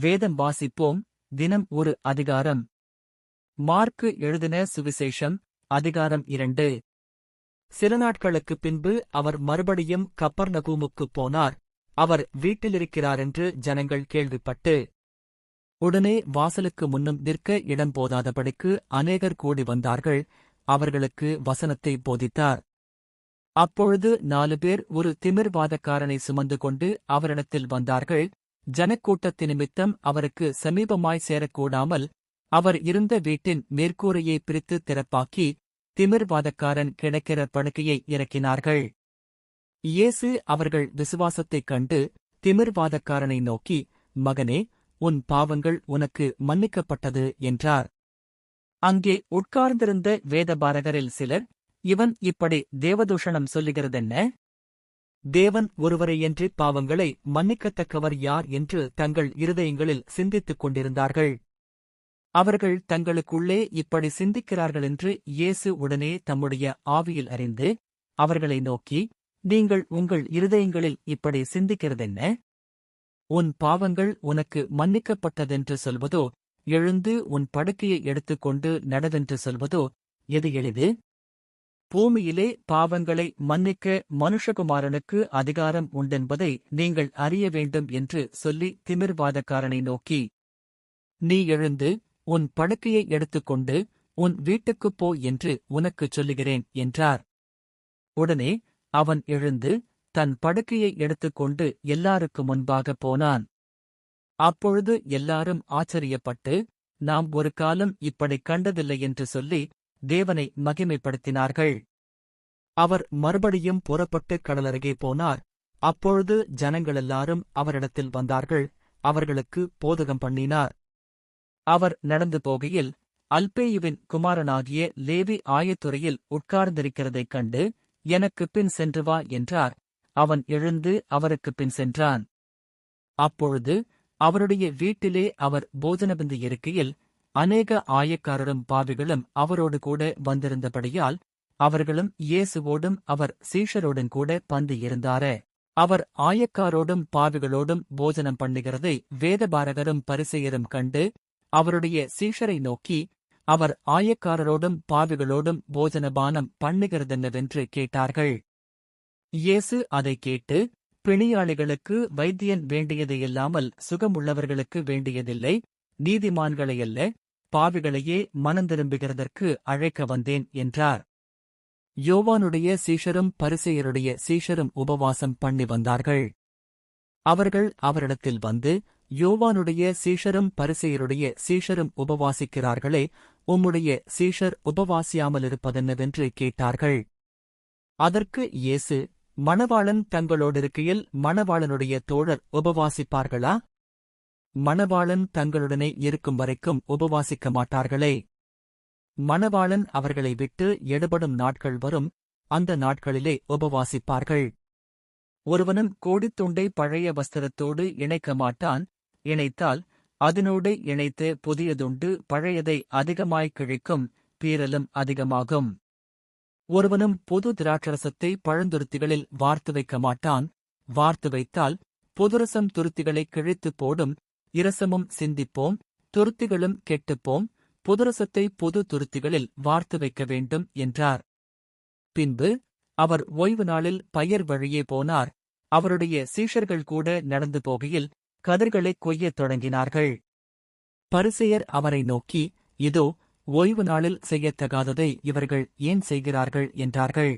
வேதம் வாசிப்போம். தினம் ஒரு அதிகாரம். மார்க்கு எழுதின சுவிசேஷம் அதிகாரம் 2. சில நாட்களுக்குப் பின்பு அவர் மறுபடியும் கப்பர்நகூமுக்குப் போனார். அவர் வீட்டிலிருக்கிறாரென்று ஜனங்கள் கேள்விப்பட்டு, உடனே வாசலுக்கு முன்னும் நிற்க இடம் போதாதபடிக்கு அநேகர் கூடி வந்தார்கள். அவர்களுக்கு வசனத்தை போதித்தார். அப்பொழுது 4 பேர் ஒரு திமிர்வாதக்காரனை சுமந்து கொண்டு அவரிடத்தில் வந்தார்கள். ஜனக்கூட்டத்து நிமித்தம் அவருக்கு சமீபமாய் சேரக்கூடாமல் அவர் இருந்த வீட்டின் மேற்கூரையை பிரித்து திறப்பாக்கி திமிர்வாதக்காரன் கிடக்கிற படுக்கையை இறக்கினார்கள். இயேசு அவர்கள் விசுவாசத்தைக் கண்டு திமிர்வாதக்காரனை நோக்கி, மகனே, உன் பாவங்கள் உனக்கு மன்னிக்கப்பட்டது என்றார். அங்கே உட்கார்ந்திருந்த வேதபாரகரில் சிலர், இவன் இப்படி தேவதூஷணம் சொல்லுகிறதென்ன? தேவன் ஒருவரையன்றி பாவங்களை மன்னிக்கத்தக்கவர் யார் என்று தங்கள் இருதயங்களில் சிந்தித்துக் கொண்டிருந்தார்கள். அவர்கள் தங்களுக்குள்ளே இப்படி சிந்திக்கிறார்களென்று இயேசு உடனே தம்முடைய ஆவியில் அறிந்து அவர்களை நோக்கி, நீங்கள் உங்கள் இருதயங்களில் இப்படி சிந்திக்கிறதென்ன? உன் பாவங்கள் உனக்கு மன்னிக்கப்பட்டதென்று சொல்வதோ, எழுந்து உன் படுக்கையை எடுத்துக்கொண்டு நடவென்று சொல்வதோ எது எளிது? பூமியிலே பாவங்களை மன்னிக்க மனுஷகுமாரனுக்கு அதிகாரம் உண்டென்பதை நீங்கள் அறிய வேண்டும் என்று சொல்லி திமிர்வாதக்காரனை நோக்கி, நீ எழுந்து உன் படுக்கையை எடுத்துக்கொண்டு உன் வீட்டுக்குப் போ என்று உனக்குச் சொல்லுகிறேன் என்றார். உடனே அவன் எழுந்து தன் படுக்கையை எடுத்துக்கொண்டு எல்லாருக்கு முன்பாகப் போனான். அப்பொழுது எல்லாரும் ஆச்சரியப்பட்டு, நாம் ஒரு காலம் இப்படிக் கண்டதில்லை என்று சொல்லி தேவனை மகிமைப்படுத்தினார்கள். அவர் மறுபடியும் புறப்பட்டு கடலருகே போனார். அப்பொழுது ஜனங்களெல்லாரும் அவரிடத்தில் வந்தார்கள். அவர்களுக்கு போதகம் பண்ணினார். அவர் நடந்து போகையில் அல்பேயுவின் குமாரனாகிய லேவி ஆயத்துறையில் உட்கார்ந்திருக்கிறதைக் கண்டு, எனக்குப் பின் சென்று வா என்றார். அவன் எழுந்து அவருக்குப் பின் சென்றான். அப்பொழுது அவருடைய வீட்டிலே அவர் போஜனபந்தி இருக்கையில் அநேக ஆயக்காரரும் பாவிகளும் அவரோடு கூட வந்திருந்தபடியால் அவர்களும் இயேசுவோடும் அவர் சீஷரோடும் கூட பந்தி இருந்தாரே. அவர் ஆயக்காரோடும் பாவிகளோடும் போஜனம் பண்ணுகிறதை வேதபாரகரும் பரிசேயரும் கண்டு அவருடைய சீஷரை நோக்கி, அவர் ஆயக்காரரோடும் பாவிகளோடும் போஜனபானம் பண்ணுகிறதென்னவென்று கேட்டார்கள். இயேசு அதைக் கேட்டு, பிணியாளிகளுக்கு வைத்தியன் வேண்டியதையில்லாமல் சுகமுள்ளவர்களுக்கு வேண்டியதில்லை, நீதிமான்களையல்ல பாவிகளையே மனந்திரும்புகிறதற்கு அழைக்க வந்தேன் என்றார். யோவானுடைய சீஷரும் பரிசேயருடைய சீஷரும் உபவாசம் பண்ணி வந்தார்கள். அவர்கள் அவரிடத்தில் வந்து, யோவானுடைய சீஷரும் பரிசேயருடைய சீஷரும் உபவாசிக்கிறார்களே, உம்முடைய சீஷர் உபவாசியாமலிருப்பதென்னவென்று கேட்டார்கள். அதற்கு இயேசு, மணவாளன் தங்களோடிருக்கையில் மணவாளனுடைய தோழர் உபவாசிப்பார்களா? மணவாளன் தங்களுடனே இருக்கும் வரைக்கும் உபவாசிக்க மாட்டார்களே. மணவாளன் அவர்களை விட்டு எடுபடும் நாட்கள் வரும், அந்த நாட்களிலே உபவாசிப்பார்கள். ஒருவனும் கோடித்துண்டை பழைய வஸ்திரத்தோடு இணைக்க மாட்டான், இணைத்தால் அதனோடு இணைத்து புதியதுண்டு பழையதை அதிகமாய்க் கிழிக்கும், பீறலும் அதிகமாகும். ஒருவனும் புது திராட்சரசத்தை பழந்துருத்திகளில் வார்த்து வைக்க மாட்டான், வார்த்து வைத்தால் புதுரசம் துருத்திகளைக் கிழித்துப் போடும், இரசமும் சிந்திப்போம், துருத்திகளும் கெட்டுப்போம், புதுரசத்தை புது துருத்திகளில் வார்த்து வைக்க வேண்டும் என்றார். பின்பு அவர் ஓய்வு நாளில் பயிர் வழியே போனார். அவருடைய சீஷர்கள் கூட நடந்து போகையில் கதிர்களைக் கொய்யத் தொடங்கினார்கள். பரிசேயர் அவரை நோக்கி, இதோ ஓய்வு நாளில் செய்யத்தகாததை இவர்கள் ஏன் செய்கிறார்கள் என்றார்கள்.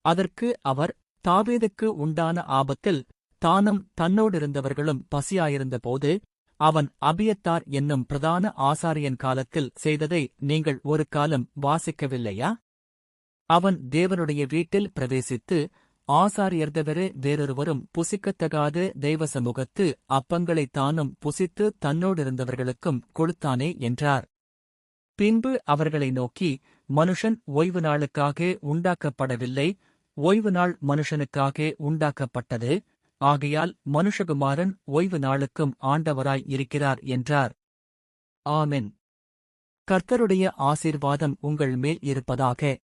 அதற்கு அவர், தாவீதுக்கு உண்டான ஆபத்தில் தானும் தன்னோடிருந்தவர்களும் பசியாயிருந்தபோது அவன் அபியத்தார் என்னும் பிரதான ஆசாரியன் காலத்தில் செய்ததை நீங்கள் ஒரு காலம் வாசிக்கவில்லையா? அவன் தேவனுடைய வீட்டில் பிரவேசித்து ஆசாரியர்தவிர வேறொருவரும் புசிக்கத்தகாத தெய்வ சமூகத்து அப்பங்களை தானும் புசித்து தன்னோடிருந்தவர்களுக்கும் கொடுத்தானே என்றார். பின்பு அவர்களை நோக்கி, மனுஷன் ஓய்வு நாளுக்காக உண்டாக்கப்படவில்லை, ஓய்வு நாள் மனுஷனுக்காக உண்டாக்கப்பட்டது. ஆகையால் மனுஷகுமாரன் ஓய்வு நாளுக்கும் ஆண்டவராய் இருக்கிறார் என்றார். ஆமென். கர்த்தருடைய ஆசீர்வாதம் உங்கள் மேல் இருப்பதாக.